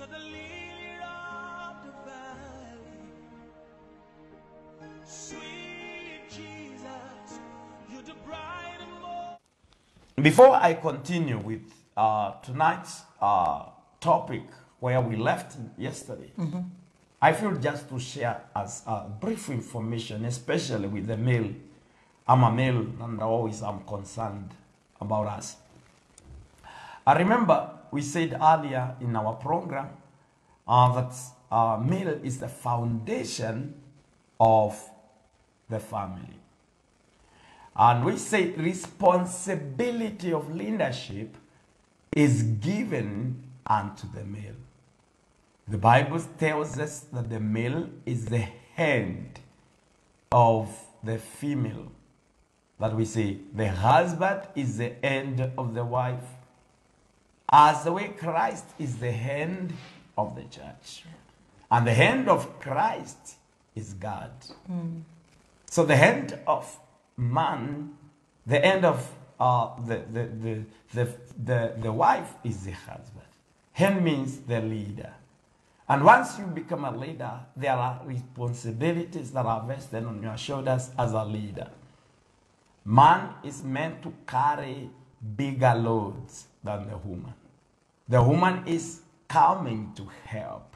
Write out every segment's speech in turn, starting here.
You're the lily of the valley. Sweet Jesus, you're the bright and morning. Before I continue with tonight's topic where we left yesterday, I feel just to share as brief information, especially with the male. I'm a male and always I'm concerned about us. I remember we said earlier in our program that male is the foundation of the family. And we say responsibility of leadership is given unto the male. The Bible tells us that the male is the head of the female. That we say the husband is the head of the wife, as the way Christ is the head of the church. And the hand of Christ is God. So the hand of man, the end of the wife is the husband. Hand means the leader. And once you become a leader, there are responsibilities that are vested on your shoulders as a leader. Man is meant to carry bigger loads than the woman. The woman is coming to help.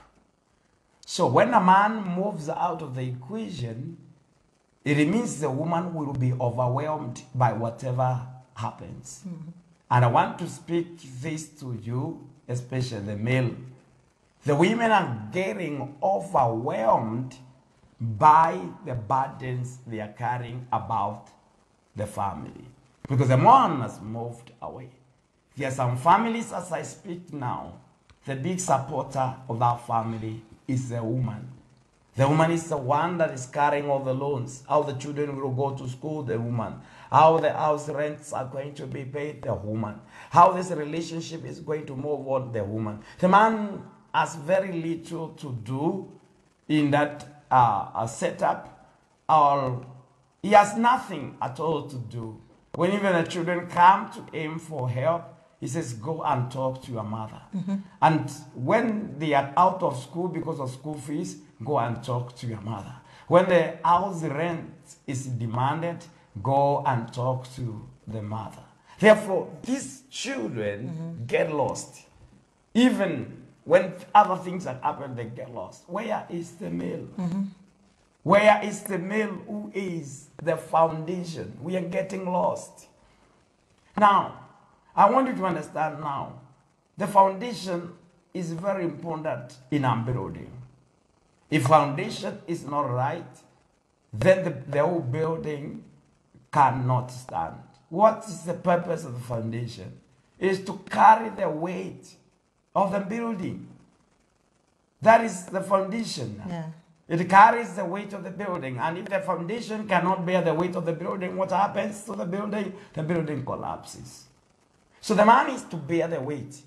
So when a man moves out of the equation, it means the woman will be overwhelmed by whatever happens. And I want to speak this to you, especially the male. The women are getting overwhelmed by the burdens they are carrying about the family. Because the man has moved away. There are some families, as I speak now, the big supporter of that family is the woman. The woman is the one that is carrying all the loans. How the children will go to school, the woman. How the house rents are going to be paid, the woman. How this relationship is going to move on, the woman. The man has very little to do in that setup, or he has nothing at all to do. When even the children come to him for help, he says, go and talk to your mother. And when they are out of school because of school fees, go and talk to your mother. When the house rent is demanded, go and talk to the mother. Therefore, these children get lost. Even when other things that happen, they get lost. Where is the male? Where is the male who is the foundation? We are getting lost. Now, I want you to understand now, the foundation is very important in our building. If foundation is not right, then the whole building cannot stand. What is the purpose of the foundation? It is to carry the weight of the building. That is the foundation. Yeah. It carries the weight of the building. And if the foundation cannot bear the weight of the building, what happens to the building? The building collapses. So the man is to bear the weight.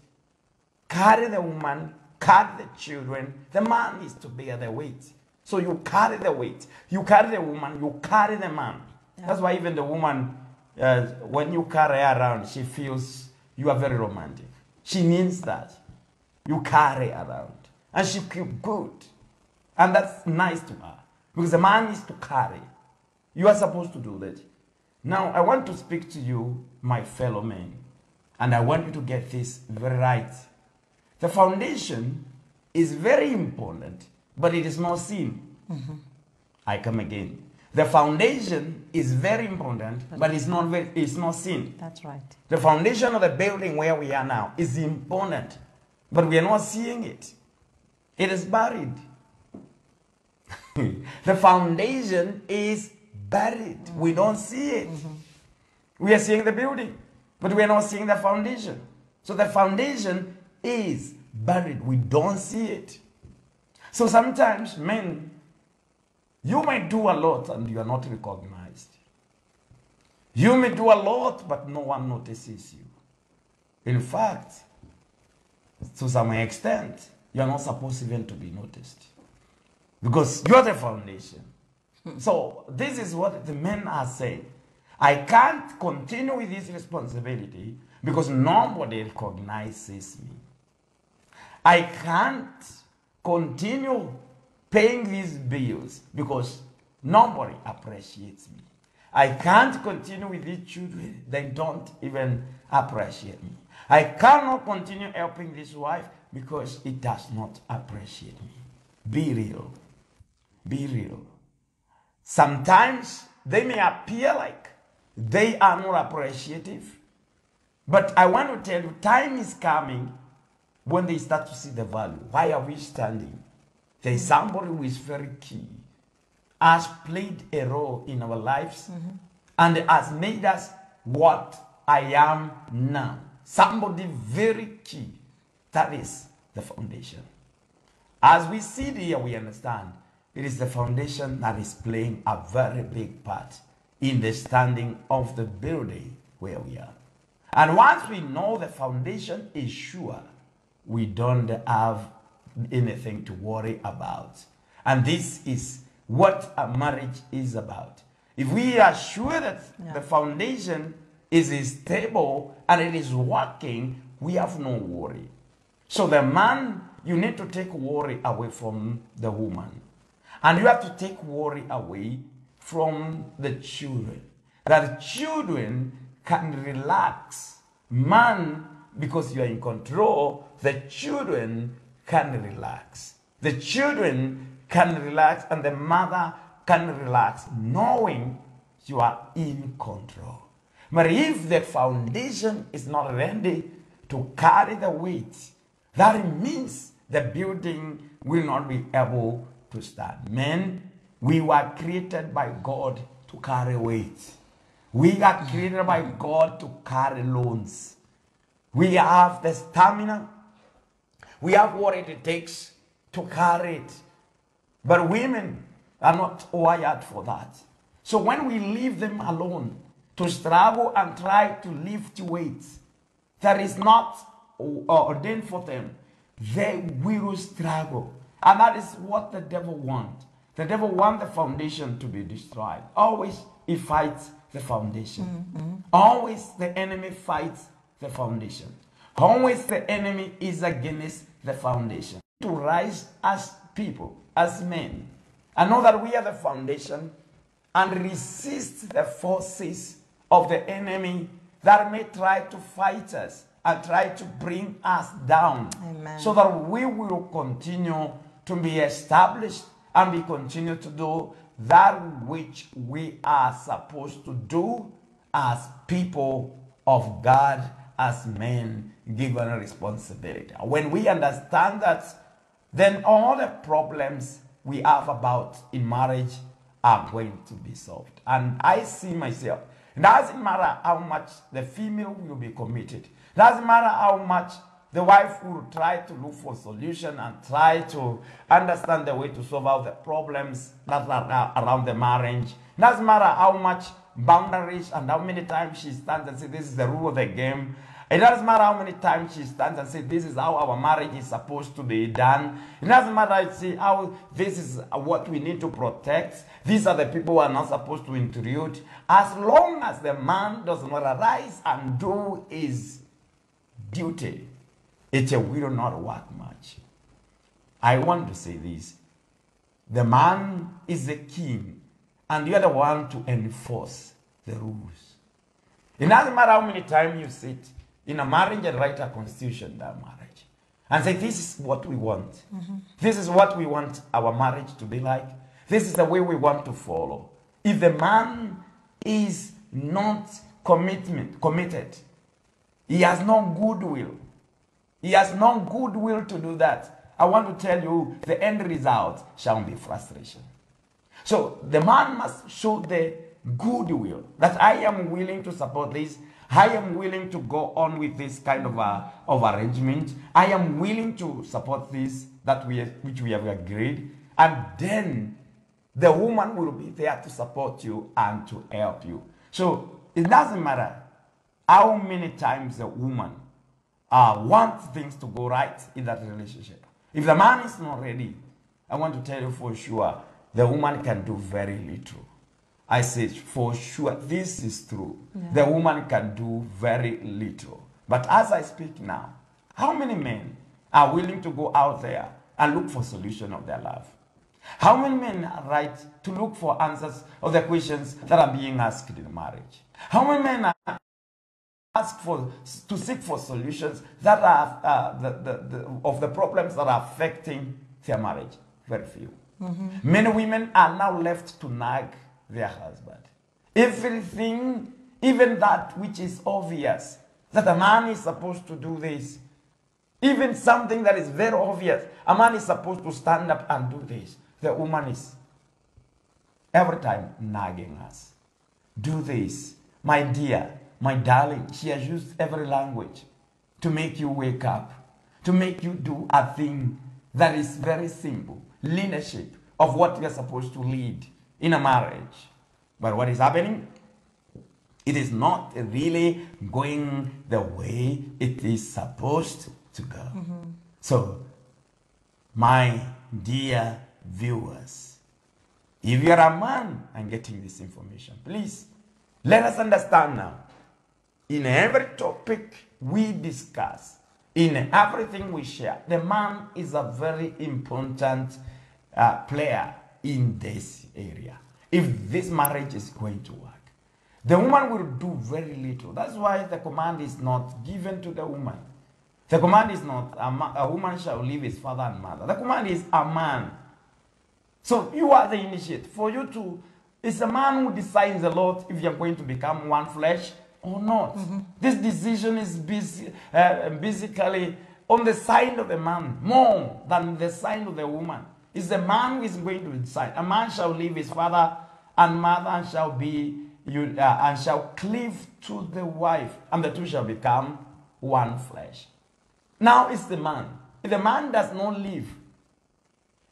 Carry the woman, carry the children. The man is to bear the weight. So you carry the weight. You carry the woman, you carry the man. Yeah. That's why even the woman, when you carry her around, she feels you are very romantic. She means that. You carry around. And she feels good. And that's nice to her. Because the man is to carry. You are supposed to do that. Now, I want to speak to you, my fellow men. And I want you to get this very right. The foundation is very important, but it is not sin. I come again. The foundation is very important, but it's not sin. That's right. The foundation of the building where we are now is important, but we are not seeing it. It is buried. The foundation is buried. We don't see it. We are seeing the building, but we are not seeing the foundation. So the foundation is buried. We don't see it. So sometimes, men, you may do a lot and you are not recognized. You may do a lot, but no one notices you. In fact, to some extent, you are not supposed even to be noticed. Because you are the foundation. So this is what the men are saying. I can't continue with this responsibility because nobody recognizes me. I can't continue paying these bills because nobody appreciates me. I can't continue with these children. They don't even appreciate me. I cannot continue helping this wife because it does not appreciate me. Be real. Be real. Sometimes they may appear like they are not appreciative, but I want to tell you, time is coming when they start to see the value. Why are we standing? There is somebody who is very key, has played a role in our lives, and has made us what I am now. Somebody very key. That is the foundation. As we sit here, we understand it is the foundation that is playing a very big part in the standing of the building where we are. And once we know the foundation is sure, we don't have anything to worry about. And this is what a marriage is about. If we are sure that the foundation is stable and it is working, we have no worry. So the man, you need to take worry away from the woman. And you have to take worry away from the children. That the children can relax. Man, because you are in control, the children can relax. The children can relax and the mother can relax knowing you are in control. But if the foundation is not ready to carry the weight, that means the building will not be able to stand. Men, we were created by God to carry weight. We are created by God to carry loans. We have the stamina. We have what it takes to carry it. But women are not wired for that. So when we leave them alone to struggle and try to lift weights that is not ordained for them, they will struggle. And that is what the devil wants. The devil wants the foundation to be destroyed. Always he fights the foundation. Always the enemy fights the foundation. Always the enemy is against the foundation. To rise as people, as men, and know that we are the foundation and resist the forces of the enemy that may try to fight us and try to bring us down. Amen. So that we will continue to be established and we continue to do that which we are supposed to do as people of God, as men given a responsibility. When we understand that, then all the problems we have about in marriage are going to be solved. And I see myself, it doesn't matter how much the female will be committed. It doesn't matter how much the wife will try to look for solution and try to understand the way to solve out the problems that are around the marriage. It doesn't matter how much boundaries and how many times she stands and says, this is the rule of the game. It doesn't matter how many times she stands and says, this is how our marriage is supposed to be done. It doesn't matter how this is what we need to protect. These are the people who are not supposed to intrude. As long as the man does not arise and do his duty, it will not work much. I want to say this. The man is the king, and you are the one to enforce the rules. It doesn't matter how many times you sit in a marriage and write a constitution that marriage and say, this is what we want. This is what we want our marriage to be like. This is the way we want to follow. If the man is not committed, he has no goodwill. He has no goodwill to do that. I want to tell you, the end result shall be frustration. So the man must show the goodwill that I am willing to support this. I am willing to go on with this kind of arrangement. I am willing to support this which we have agreed. And then the woman will be there to support you and to help you. So it doesn't matter how many times the woman wants things to go right in that relationship. If the man is not ready, I want to tell you for sure, the woman can do very little. I say for sure, this is true. Yeah. The woman can do very little. But as I speak now, how many men are willing to go out there and look for solution of their life? How many men are right to look for answers of the questions that are being asked in marriage? How many men are to seek for solutions that are of the problems that are affecting their marriage? Very few. Many women are now left to nag their husband. Everything, even that which is obvious, that a man is supposed to do this, even something that is very obvious, a man is supposed to stand up and do this. The woman is every time nagging us. Do this. My dear, my darling, she has used every language to make you wake up, to make you do a thing that is very simple. Leadership of what we are supposed to lead in a marriage. But what is happening? It is not really going the way it is supposed to go. So, my dear viewers, if you are a man and getting this information, please let us understand now. In every topic we discuss, in everything we share, the man is a very important player in this area. If this marriage is going to work, the woman will do very little. That's why the command is not given to the woman. The command is not a woman shall leave his father and mother. The command is a man. So you are the initiate. For you to, it's a man who decides a lot if you're going to become one flesh or not. This decision is basically on the side of the man more than the side of the woman. It's the man who is going to decide. A man shall leave his father and mother and shall be and shall cleave to the wife, and the two shall become one flesh. Now it's the man. If the man does not leave,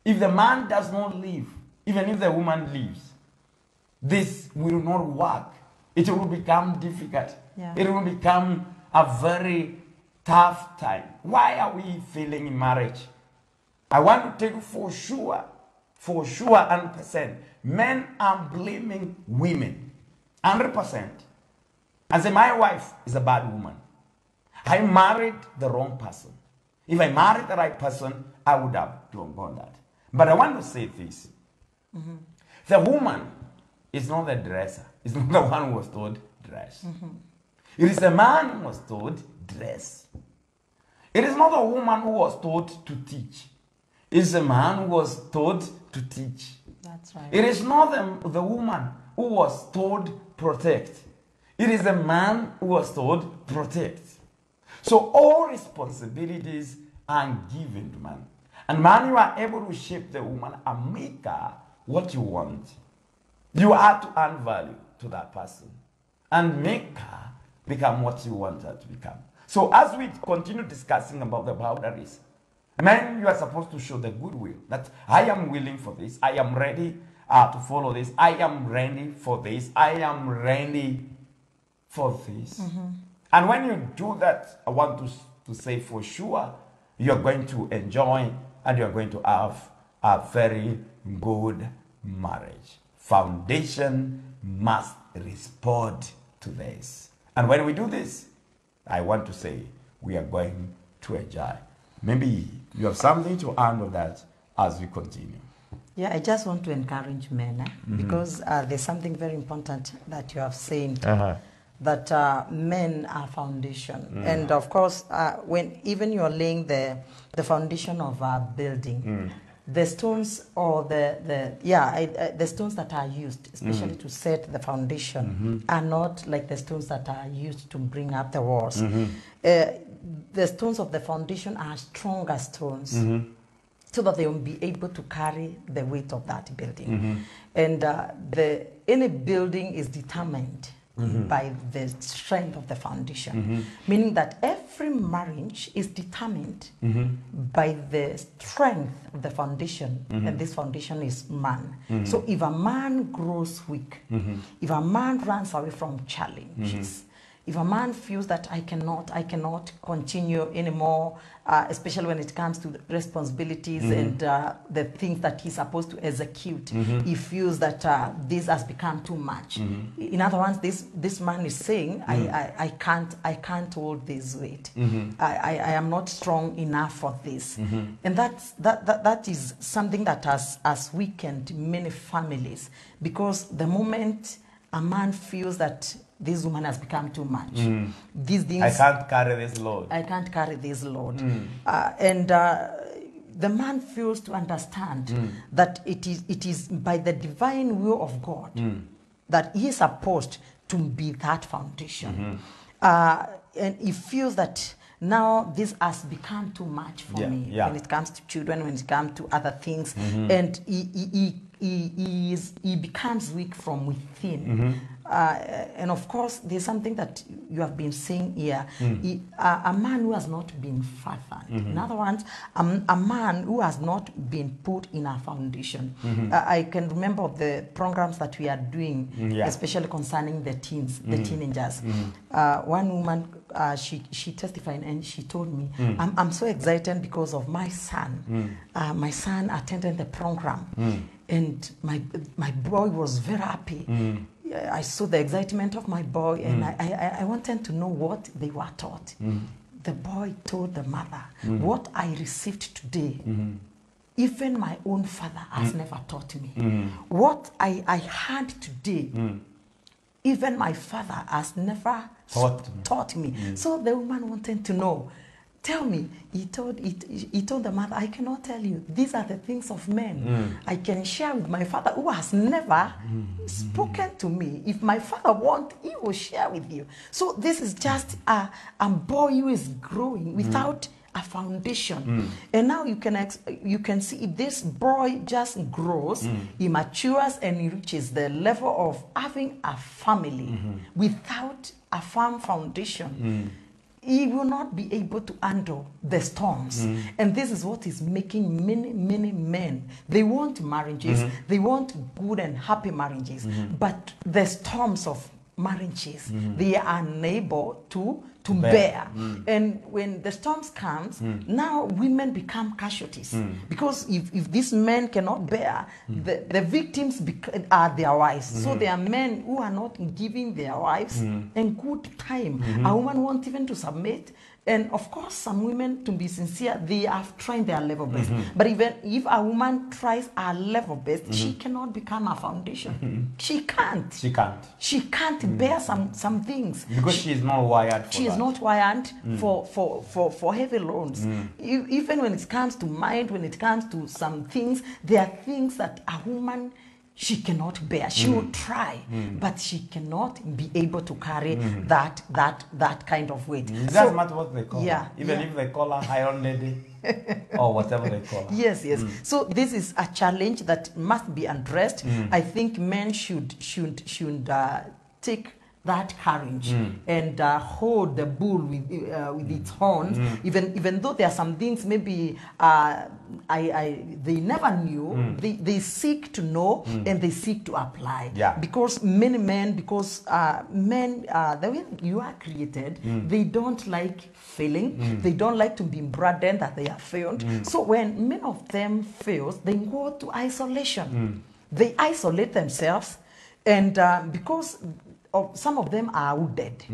even if the woman leaves, this will not work. It will become difficult. Yeah. It will become a very tough time. Why are we failing in marriage? I want to take for sure 100%. Men are blaming women. 100%. And say, my wife is a bad woman. I married the wrong person. If I married the right person, I would have done that. But I want to say this. The woman is not the dresser. It's not the one who was told dress. It is the man who was told dress. It is not the woman who was told to teach. It is the man who was told to teach. That's right. It is not the woman who was told protect. It is the man who was told protect. So all responsibilities are given to man. And man, you are able to shape the woman and make her what you want. You are to add value to that person and make her become what you want her to become. So as we continue discussing about the boundaries, men, you are supposed to show the goodwill that I am willing for this. I am ready to follow this. I am ready for this. I am ready for this. And when you do that, I want to say for sure, you're going to enjoy and you're going to have a very good marriage. Foundation must respond to this. And when we do this, I want to say we are going to enjoy. Maybe you have something to add on that as we continue. Yeah, I just want to encourage men because there's something very important that you have said. That men are foundation. And of course, when even you're laying the foundation of a building, the stones or the stones that are used, especially to set the foundation, are not like the stones that are used to bring up the walls. The stones of the foundation are stronger stones, so that they will be able to carry the weight of that building. And any building is determined by the strength of the foundation, meaning that every marriage is determined by the strength of the foundation, and this foundation is man. So if a man grows weak, if a man runs away from challenges, if a man feels that I cannot continue anymore, especially when it comes to the responsibilities and the things that he's supposed to execute, he feels that this has become too much. In other words, this man is saying, I can't hold this weight. I am not strong enough for this. And that is something that has weakened many families, because the moment a man feels that this woman has become too much, these things, I can't carry this load. I can't carry this load. The man feels to understand that it is by the divine will of God that he is supposed to be that foundation. And he feels that now this has become too much for me when it comes to children, when it comes to other things, and he becomes weak from within. And of course, there's something that you have been saying here. A man who has not been fathered. In other words, a man who has not been put in a foundation. I can remember the programs that we are doing, especially concerning the teens, the teenagers. One woman, she testified and she told me, I'm so excited because of my son. My son attended the program. And my boy was very happy. I saw the excitement of my boy, and I wanted to know what they were taught. The boy told the mother, what I received today, even my own father has never taught me. What I had today, even my father has never taught me. So the woman wanted to know. Tell me, he told the mother, I cannot tell you. These are the things of men. I can share with my father, who has never spoken to me. If my father wants, he will share with you. So this is just a boy who is growing without a foundation. And now you can see if this boy just grows, he matures and he reaches the level of having a family without a firm foundation. He will not be able to handle the storms. And this is what is making many, many men. They want marriages. They want good and happy marriages. But the storms of marriages, they are unable to bear. And when the storms comes, now women become casualties. Because if these men cannot bear, the victims are their wives. So there are men who are not giving their wives a good time. A woman wants even to submit. And of course, some women, to be sincere, they have tried their level best. But even if a woman tries her level best, she cannot become a foundation. She can't. She can't bear some things. Because she is not wired for She is not wired for heavy loads. Even when it comes to mind, when it comes to some things, there are things that a woman, she cannot bear. She will try, but she cannot be able to carry that kind of weight. It doesn't matter what they call her. Even if they call her Iron Lady or whatever they call her. Yes. So this is a challenge that must be addressed. I think men should take that courage and hold the bull with its horns, even though there are some things maybe they never knew. They seek to know and they seek to apply. Because many men, men, the way you are created, they don't like failing. They don't like to be burdened that they have failed. So when many of them fail, they go to isolation. They isolate themselves, and because some of them are wounded.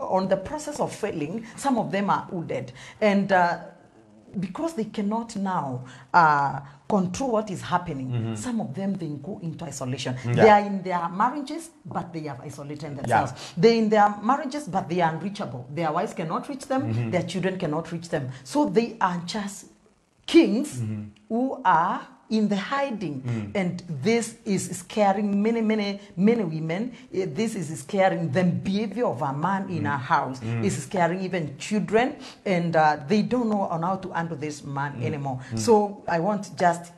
On the process of failing, some of them are wounded. And because they cannot now control what is happening, some of them, they go into isolation. They are in their marriages, but they have isolated themselves. They're in their marriages, but they are unreachable. Their wives cannot reach them. Their children cannot reach them. So they are just kings who are in the hiding. And this is scaring many women. This is scaring the behavior of a man in a house. It's scaring even children, and they don't know on how to handle this man anymore. So I want just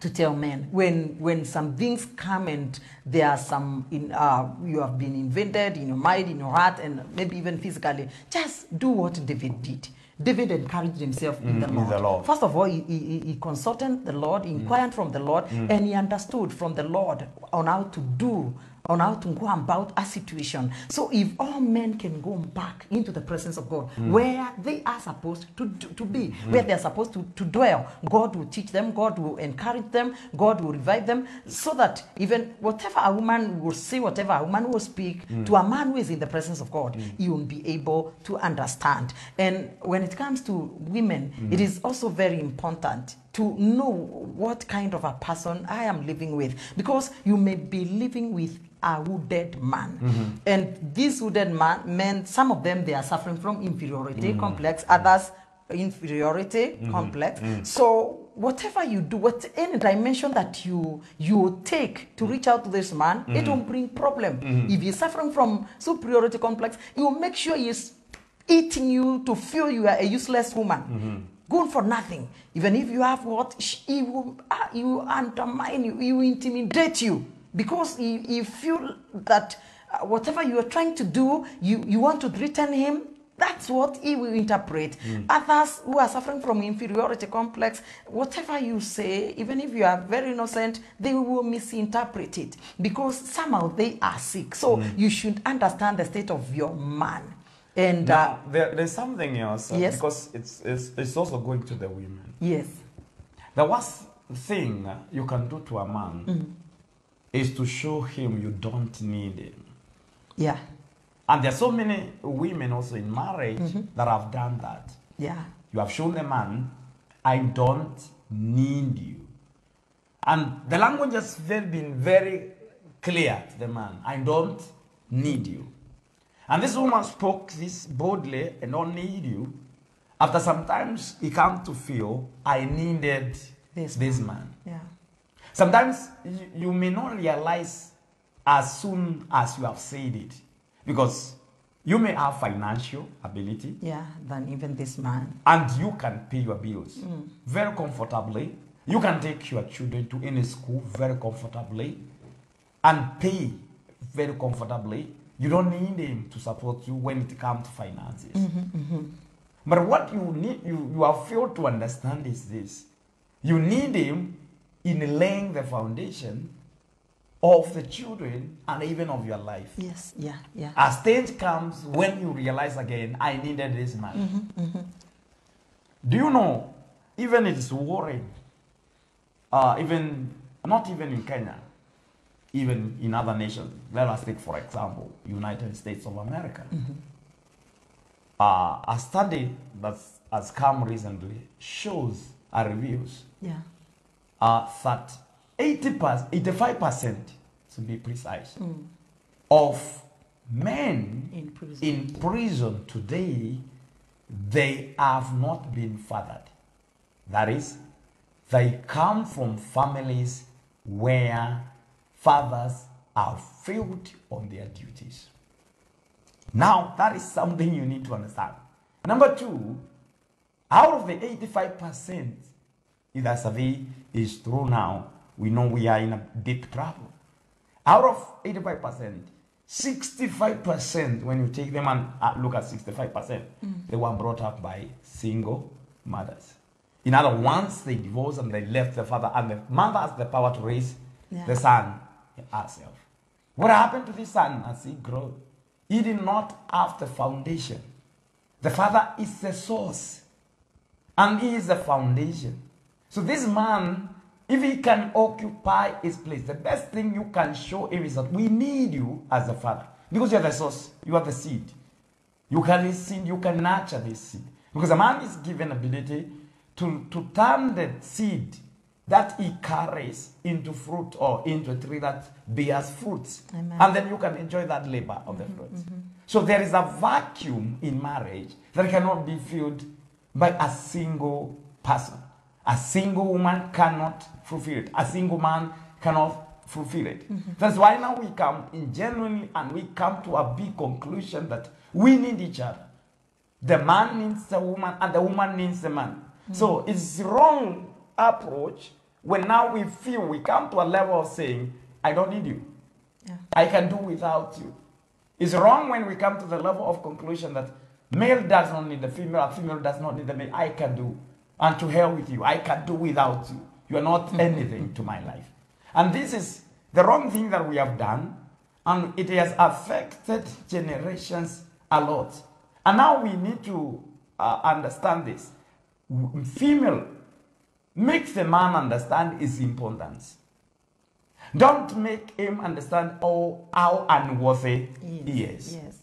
to tell men, when some things come and there are some you have been invaded in your mind, in your heart, and maybe even physically, just do what David did. David encouraged himself in the Lord. First of all, he consulted the Lord, he inquired from the Lord, and he understood from the Lord on how to do on how to go about a situation. So if all men can go back into the presence of God, where they are supposed to be, where they are supposed to dwell, God will teach them, God will encourage them, God will revive them, so that even whatever a woman will say, whatever a woman will speak to a man who is in the presence of God, he will be able to understand. And when it comes to women, it is also very important to know what kind of a person I am living with, because you may be living with a wounded man, and these wounded men, some of them, they are suffering from inferiority complex, others inferiority complex. So whatever you do, any dimension that you take to reach out to this man, it will bring problem. If he's suffering from superiority complex, he will make sure he's eating you to feel you are a useless woman, good for nothing. Even if you have what, he will undermine you, he will intimidate you, because he feel that whatever you are trying to do, you want to threaten him. That's what he will interpret. Others who are suffering from inferiority complex, whatever you say, even if you are very innocent, they will misinterpret it, because somehow they are sick. So you should understand the state of your man. And now, there's something else, yes, because it's also going to the women. Yes. The worst thing you can do to a man is to show him you don't need him. Yeah. And there are so many women also in marriage that have done that. Yeah. You have shown the man, I don't need you. And the language has been very clear to the man, I don't need you. And this woman spoke this boldly, I don't need you. After sometimes he came to feel, I needed this man. Yeah. Sometimes you may not realize as soon as you have said it, because you may have financial ability. Yeah, than even this man. And you can pay your bills very comfortably. You can take your children to any school very comfortably and pay very comfortably. You don't need him to support you when it comes to finances. But what you need, you have failed to understand is this. You need him in laying the foundation of the children and even of your life. Yes, yeah, yeah. A stage comes when you realize again, I needed this man. Do you know, even it is worrying, even, not even in Kenya, even in other nations. Let us take, for example, United States of America. A study that has come recently shows, reveals, that 85%, to be precise, of men in prison today, they have not been fathered. That is, they come from families where fathers have failed on their duties. Now, that is something you need to understand. Number two, out of the 85%, if that survey is true now, we know we are in a deep trouble. Out of 85%, 65%, when you take them and look at 65%, they were brought up by single mothers. In other words, once they divorced and they left the father, and the mother has the power to raise the son herself. What happened to this son as he grew? He did not have the foundation. The father is the source, and he is the foundation. So this man, if he can occupy his place, the best thing you can show him is that we need you as a father. Because you are the source, you are the seed. You can seed, you can nurture this seed. Because a man is given ability to turn the seed that he carries into fruit or into a tree that bears fruits. Amen. And then you can enjoy that labor of the fruits. So there is a vacuum in marriage that cannot be filled by a single person. A single woman cannot fulfill it. A single man cannot fulfill it. That's why now we come in genuinely and we come to a big conclusion that we need each other. The man needs the woman and the woman needs the man. So it's the wrong approach when now we feel we come to a level of saying, I don't need you. Yeah. I can do without you. It's wrong when we come to the level of conclusion that male does not need the female, a female does not need the male. I can do. And to hell with you. I can do without you. You are not anything to my life. And this is the wrong thing that we have done. And it has affected generations a lot. And now we need to understand this. Female, make the man understand his importance. Don't make him understand how unworthy he is. Yes.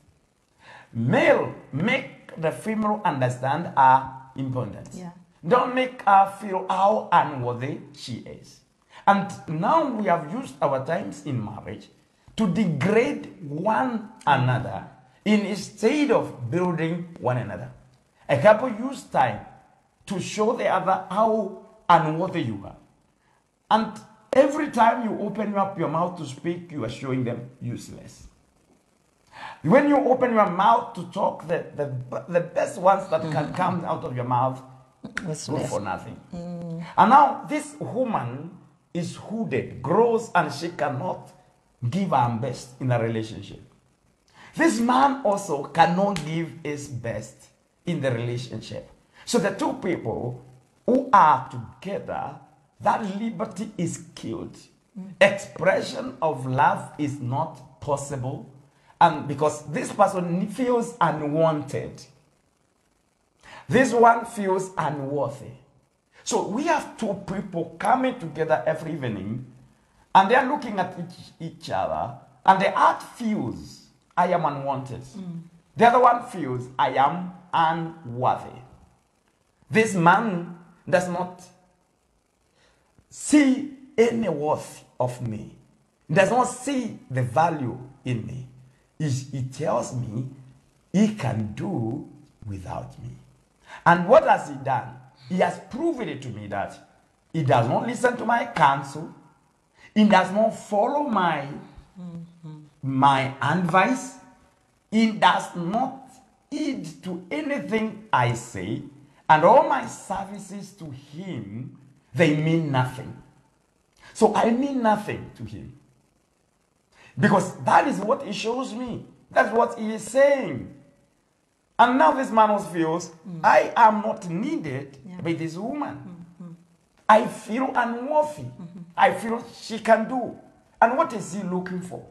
Male, make the female understand her importance. Yeah. Don't make her feel how unworthy she is. And now we have used our times in marriage to degrade one another instead of building one another. A couple use time to show the other how unworthy you are. And every time you open up your mouth to speak, you are showing them useless. When you open your mouth to talk, the best ones that can come out of your mouth go for nothing. And now this woman is hooded, grows, and she cannot give her best in a relationship. This man also cannot give his best in the relationship. So the two people who are together, that liberty is killed. Expression of love is not possible. And because this person feels unwanted. This one feels unworthy. So we have two people coming together every evening, and they are looking at each other, and the heart feels, I am unwanted. The other one feels, I am unworthy. This man does not see any worth of me. He does not see the value in me. He tells me he can do without me. And what has he done? He has proven it to me that he does not listen to my counsel. He does not follow my advice. He does not heed to anything I say. And all my services to him, they mean nothing. So I mean nothing to him. Because that is what he shows me. That's what he is saying. And now this man also feels, I am not needed by this woman. I feel unworthy. I feel she can do. And what is he looking for?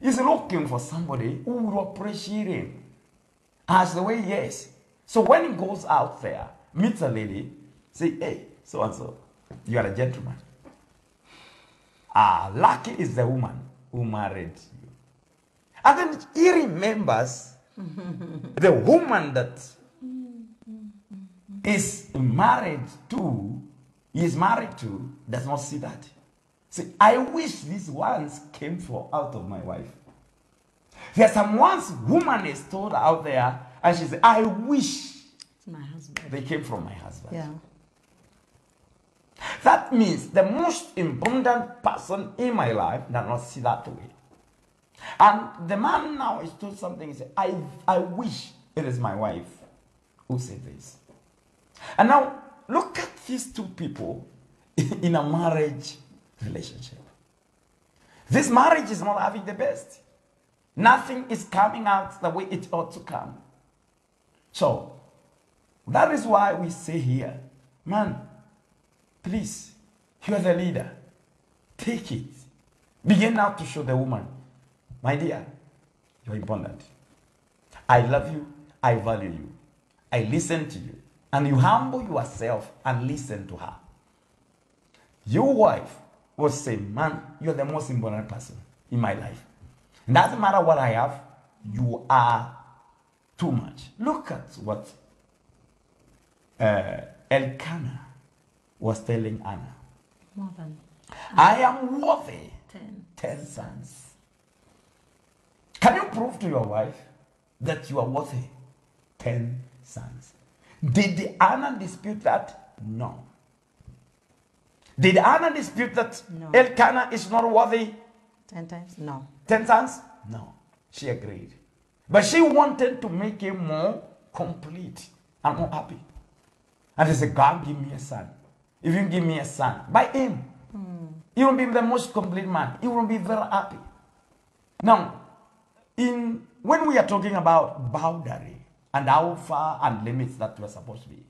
He's looking for somebody who will appreciate him as the way he is. So when he goes out there, meets a lady, say, hey, so-and-so, you are a gentleman. Lucky is the woman who married you. And then he remembers the woman that is married to does not see that. See, I wish these ones came out of my wife. There's some ones woman is told out there, and she said, I wish my husband. They came from my husband. Yeah. That means the most important person in my life does not see that way. And the man now is told something. He said, I wish it is my wife who said this. And now look at these two people in a marriage relationship. This marriage is not having the best. Nothing is coming out the way it ought to come. So that is why we say here, man, please, you are the leader. Take it. Begin now to show the woman, my dear, you are important. I love you. I value you. I listen to you. And you humble yourself and listen to her. Your wife will say, man, you're the most important person in my life. It doesn't matter what I have, you are too much. Look at what Elkanah was telling Anna. More than I am worthy 10 sons. Can you prove to your wife that you are worthy 10 sons? Did Anna dispute that? No. Did Anna dispute that No. Elkanah is not worthy 10 times? No. 10 sons? No. She agreed. But she wanted to make him more complete and more happy. And she said, God, give me a son. If you give me a son, by him, he will be the most complete man. He will be very happy. Now, when we are talking about boundary and how far and limits that we're supposed to be,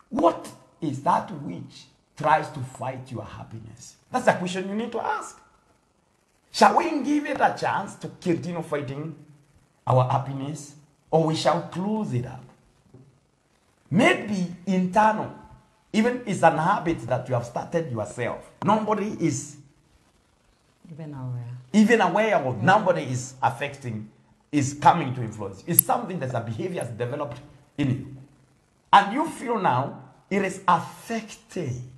what is that which tries to fight your happiness? That's a question you need to ask. Shall we give it a chance to continue fighting our happiness, or we shall close it up? Maybe internal, even it's an habit that you have started yourself. Nobody is even aware of. Nobody is affecting, is coming to influence. It's something that's a behavior has developed in you. And you feel now it is affecting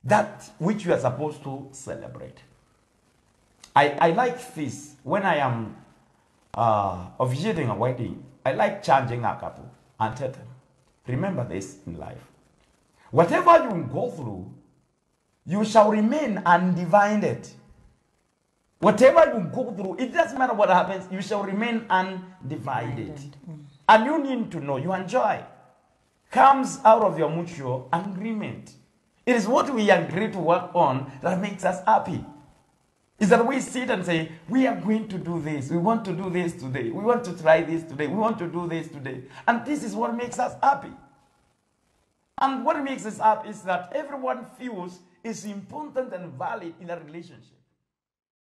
that which you are supposed to celebrate. I like this. When I am officiating a wedding, I like challenging a couple and tell them, remember this in life. Whatever you go through, you shall remain undivided. Whatever you go through, it doesn't matter what happens, you shall remain undivided. And you need to know your joy comes out of your mutual agreement. It is what we agree to work on that makes us happy. Is that we sit and say, we are going to do this. We want to do this today. We want to try this today. We want to do this today. And this is what makes us happy. And what makes us happy is that everyone feels is important and valid in a relationship.